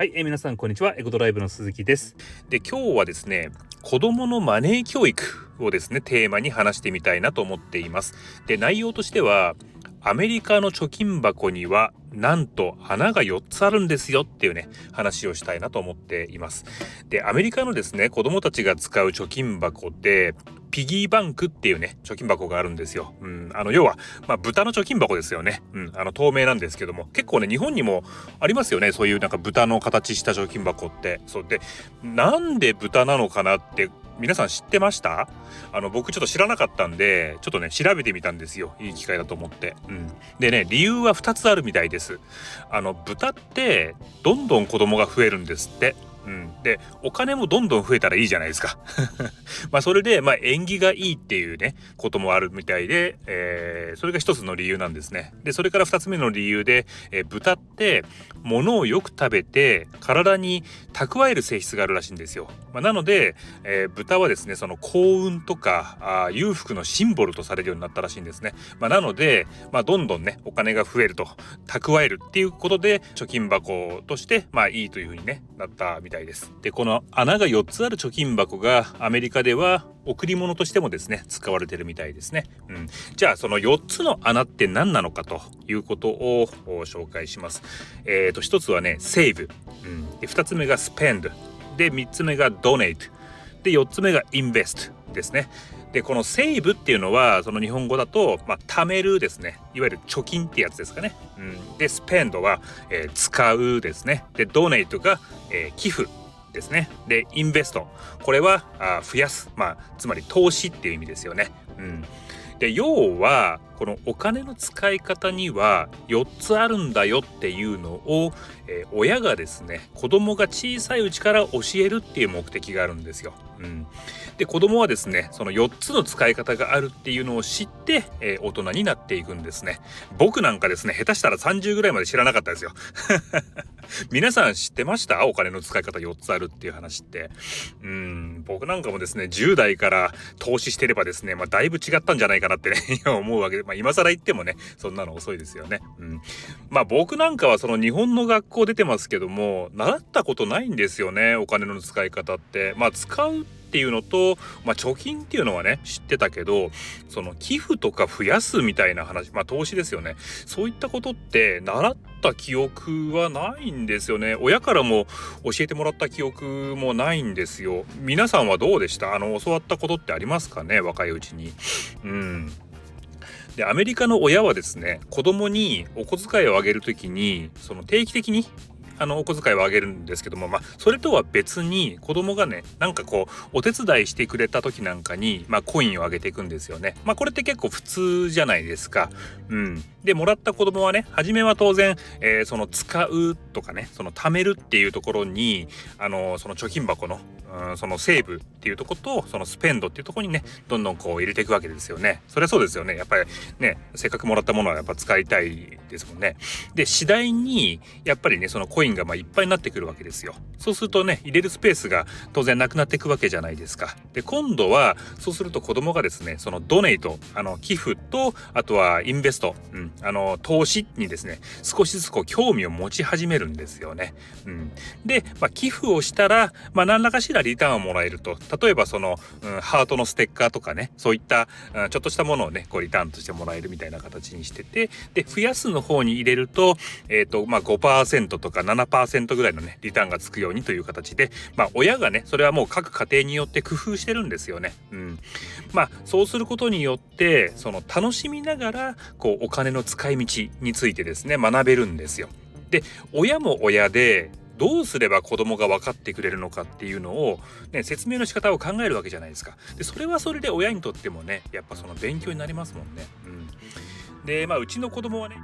はい、皆さんこんにちは。エゴドライブの鈴木です。で、今日はですね、子供のマネー教育をですね、テーマに話してみたいなと思っています。で、内容としては、アメリカの貯金箱にはなんと穴が4つあるんですよっていうね、話をしたいなと思っています。で、アメリカのですね、子供たちが使う貯金箱で、ピギーバンクっていうね、貯金箱があるんですよ。要は、豚の貯金箱ですよね。透明なんですけども、結構ね、日本にもありますよね。そういうなんか豚の形した貯金箱って。そうで、なんで豚なのかなって皆さん知ってました？僕ちょっと知らなかったんで、ちょっとね、調べてみたんですよ。いい機会だと思って。でね、理由は2つあるみたいです。豚ってどんどん子供が増えるんですって。で、お金もどんどん増えたらいいじゃないですか。それで、縁起がいいっていうね、こともあるみたいで、それが一つの理由なんですね。で、それから2つ目の理由で、豚って物をよく食べて体に蓄える性質があるらしいんですよ。なので、豚はですね、その幸運とか裕福のシンボルとされるようになったらしいんですね。なので、どんどんね、お金が増えると、蓄えるっていうことで貯金箱としていいというふうにね、なったみたいです。で、この穴が4つある貯金箱がアメリカでは贈り物としてもですね、使われてるみたいですね。じゃあその4つの穴って何なのかということを紹介します。1つはね、セーブ、で2つ目がスペンド、で3つ目がドネイト、で4つ目がインベストですね。で、このセーブっていうのはその日本語だと貯めるですね、いわゆる貯金ってやつですかね。で、スペンドは、使うですね。で、ドネイトが、寄付ですね。で、インベスト、これは増やす、つまり投資っていう意味ですよね。で、要はこのお金の使い方には4つあるんだよっていうのを、親がですね、子供が小さいうちから教えるっていう目的があるんですよ。で、子供はですね、その4つの使い方があるっていうのを知って、大人になっていくんですね。僕なんかですね、下手したら30ぐらいまで知らなかったですよ。皆さん知ってました？お金の使い方4つあるっていう話って。僕なんかもですね、10代から投資してればですね、だいぶ違ったんじゃないかなってね思うわけで、今更言ってもね、そんなの遅いですよね。僕なんかはその日本の学校出てますけども、習ったことないんですよね、お金の使い方って。使うっていうのと、貯金っていうのはね、知ってたけど、その寄付とか増やすみたいな話、投資ですよね。そういったことって習った記憶はないんですよね。親からも教えてもらった記憶もないんですよ。皆さんはどうでした？教わったことってありますかね、若いうちに。で、アメリカの親はですね、子供にお小遣いをあげるときに、その定期的にお小遣いをあげるんですけども、それとは別に子供がね、なんかこうお手伝いしてくれた時なんかにコインをあげていくんですよね。これって結構普通じゃないですか。で、もらった子供はね、初めは当然、その使うとかね、その貯めるっていうところにその貯金箱のそのセーブっていうところとそのスペンドっていうところにね、どんどんこう入れていくわけですよね。そりゃそうですよね。やっぱりね、せっかくもらったものはやっぱ使いたいですもんね。で、次第にやっぱりね、そのコインがいっぱいになってくるわけですよ。そうするとね、入れるスペースが当然なくなっていくわけじゃないですか。で、今度はそうすると子供がですね、そのドネイト、寄付と、あとはインベスト、投資にですね、少しずつこう興味を持ち始めるんですよね。で、寄付をしたら何らかしらリターンをもらえると。例えばその、ハートのステッカーとかね、そういった、ちょっとしたものをね、こうリターンとしてもらえるみたいな形にしてて、で、増やすの方に入れると、5% とか7% ぐらいのね、リターンがつくようにという形で、親がね、それはもう各家庭によって工夫してるんですよね。そうすることによって、その楽しみながら、こうお金の使い道についてですね、学べるんですよ。で、親も親で、どうすれば子供が分かってくれるのかっていうのを、ね、説明の仕方を考えるわけじゃないですか。で、それはそれで親にとってもね、やっぱその勉強になりますもんね。で、うちの子供はね、